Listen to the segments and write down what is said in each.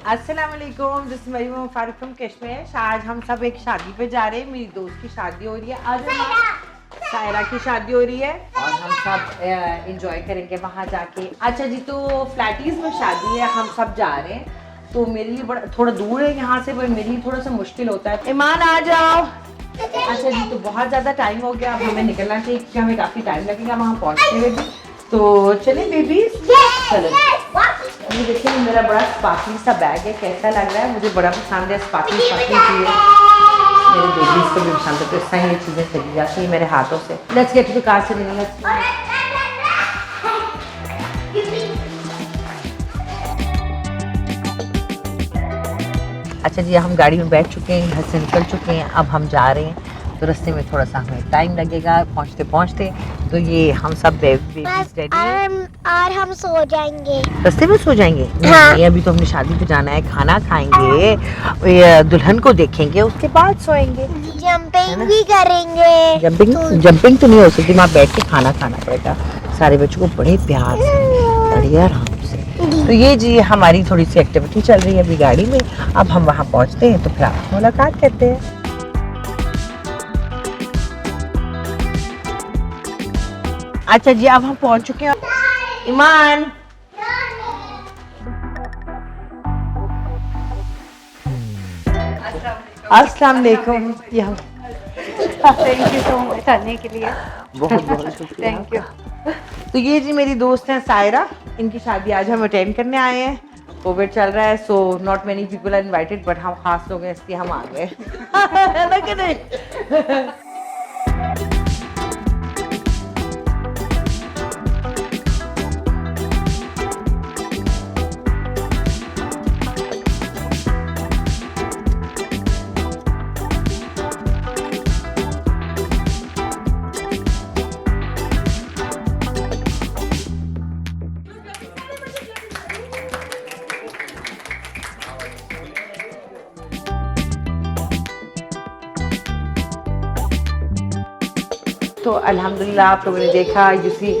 अस्सलाम वालेकुम, this is Maryam Farooq from Kashmir. आज हम सब एक शादी पे जा रहे हैं। मेरी दोस्त की शादी हो रही है आज, सायरा की शादी हो रही है और हम सब एंजॉय करेंगे वहाँ जाके। अच्छा जी, तो फ्लैटीज में शादी है, हम सब जा रहे हैं। तो मेरे लिए बड़ा थोड़ा दूर है यहाँ से, पर मेरे लिए थोड़ा सा मुश्किल होता है। ईमान आ जाओ। अच्छा जी, तो बहुत ज़्यादा टाइम हो गया, अब हमें निकलना चाहिए क्योंकि हमें काफ़ी टाइम लगेगा वहाँ पहुँचने में भी। तो चले बेबी, चलो। ये देखिए मेरा बड़ा स्पार्कली सा बैग है, कैसा लग रहा है? मुझे बड़ा पसंद है स्पार्कली चीज़ें। मेरे बेबीज को भी पसंद है, तो इस तरह ये चीज़ें चली जाती हैं मेरे हाथों से। Let's get to the car, चलेंगे। लेट्स। अच्छा जी, हम गाड़ी में बैठ चुके हैं, घर से निकल चुके हैं, अब हम जा रहे हैं। तो रास्ते में थोड़ा सा हमें टाइम लगेगा पहुंचते पहुंचते। तो ये हम सब बेबीज रेडी हैं और हम सो जाएंगे। रास्ते में सो जाएंगे? हाँ। नहीं, अभी तो हमने शादी पे जाना है, खाना खाएंगे, दुल्हन को देखेंगे, उसके बाद सोएंगे। जंपिंग भी करेंगे। जंपिंग तो नहीं हो सकती, वहाँ बैठ के खाना खाना पड़ेगा सारे बच्चों को बड़े प्यार से, बढ़िया आराम से। तो ये जी हमारी थोड़ी सी एक्टिविटी चल रही है अभी गाड़ी में। अब हम वहाँ पहुँचते हैं तो फिर आपसे मुलाकात करते हैं। अच्छा जी, अब हम पहुँच चुके हैं। ईमान, अस्सलाम वालेकुम। थैंक यू सो मच आने के लिए। बहुत बहुत शुक्रिया। Thank you. तो ये जी मेरी दोस्त हैं सायरा, इनकी शादी आज हम अटेंड करने आए हैं। कोविड चल रहा है, so not many people are invited, but हम खास लोग हैं इसलिए हम आ गए। है ना कि नहीं? तो अल्हम्दुलिल्लाह आप लोगों ने देखा, यूसी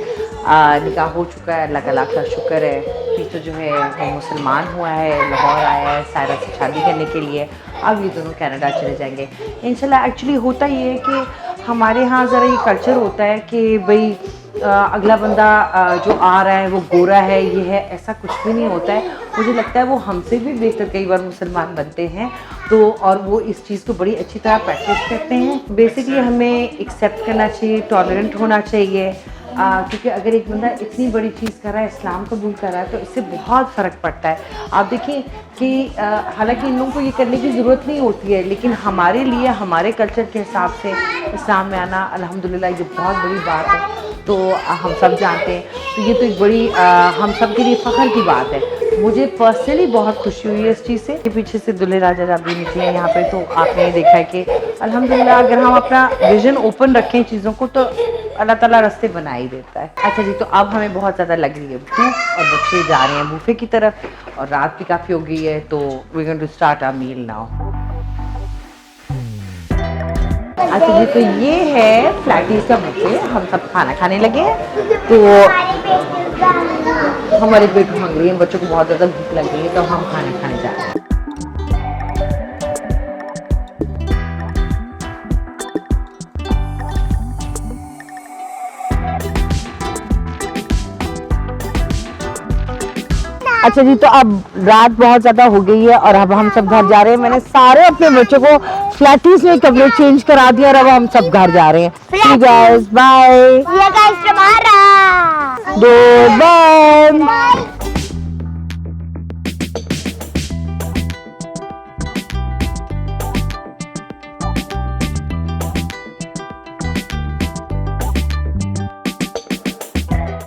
निकाह हो चुका है, अल्लाह का लाख लाख शुक्र है। फिर तो जो है वो मुसलमान हुआ है, लाहौर आया है सायरा से शादी करने के लिए। अब ये दोनों कनाडा चले जाएंगे इंशाल्लाह। एक्चुअली होता ये है कि हमारे यहाँ ज़रा ये कल्चर होता है कि भाई अगला बंदा जो आ रहा है वो गोरा है, ये है, ऐसा कुछ भी नहीं होता है। मुझे लगता है वो हमसे भी बेहतर कई बार मुसलमान बनते हैं, तो और वो इस चीज़ को बड़ी अच्छी तरह प्रैक्टिस करते हैं। बेसिकली हमें एक्सेप्ट करना चाहिए, टॉलरेंट होना चाहिए, क्योंकि अगर एक बंदा इतनी बड़ी चीज़ कर रहा है, इस्लाम कबूल कर रहा है, तो इससे बहुत फ़र्क पड़ता है। आप देखिए कि हालांकि इन लोगों को ये करने की ज़रूरत नहीं होती है, लेकिन हमारे लिए हमारे कल्चर के हिसाब से इस्लाम में आना अल्हम्दुलिल्लाह ये बहुत बड़ी बात है। तो हम सब जानते हैं, तो ये तो एक बड़ी हम सब के लिए फ़ख्र की बात है। मुझे पर्सनली बहुत खुशी हुई है इस चीज़ से। पीछे से दूल्हे राजा रानी निकले हैं यहाँ पे, तो आपने ये देखा है कि अल्हम्दुलिल्लाह अगर हम अपना विजन ओपन रखें चीज़ों को, तो अल्लाह ताला रास्ते बना ही देता है। अच्छा जी, तो अब हमें बहुत ज़्यादा लग रही है भूख और बच्चे जा रहे हैं बूफे की तरफ, और रात भी काफ़ी हो गई है, तो we going to start our meal now. अच्छा जी, तो ये है फ्लैटीज का बुफे, हम सब खाना खाने लगे हैं। तो हमारे पेट हंग्री हैं, बच्चों को बहुत ज़्यादा भूख लग रही है, तो हम खाना खाने जा रहे हैं। अच्छा जी, तो अब रात बहुत ज़्यादा हो गई है और अब हम सब घर जा रहे हैं। मैंने सारे अपने बच्चों को फ्लैटीज में कपड़े चेंज करा दिया और अब हम सब घर जा रहे हैं। See you guys, bye. See you guys tomorrow. Goodbye.